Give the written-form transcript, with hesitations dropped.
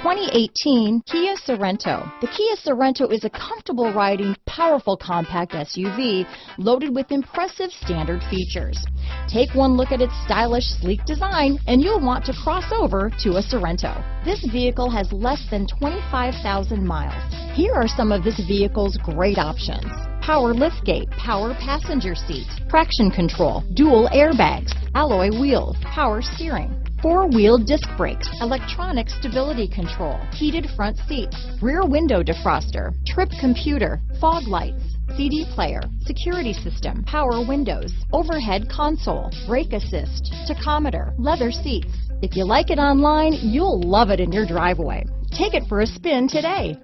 2018 Kia Sorento. The Kia Sorento is a comfortable riding, powerful compact SUV loaded with impressive standard features. Take one look at its stylish, sleek design and you'll want to cross over to a Sorento. This vehicle has less than 25,000 miles. Here are some of this vehicle's great options: power liftgate, power passenger seat, traction control, dual airbags, alloy wheels, power steering, four-wheel disc brakes, electronic stability control, heated front seats, rear window defroster, trip computer, fog lights, CD player, security system, power windows, overhead console, brake assist, tachometer, leather seats. If you like it online, you'll love it in your driveway. Take it for a spin today.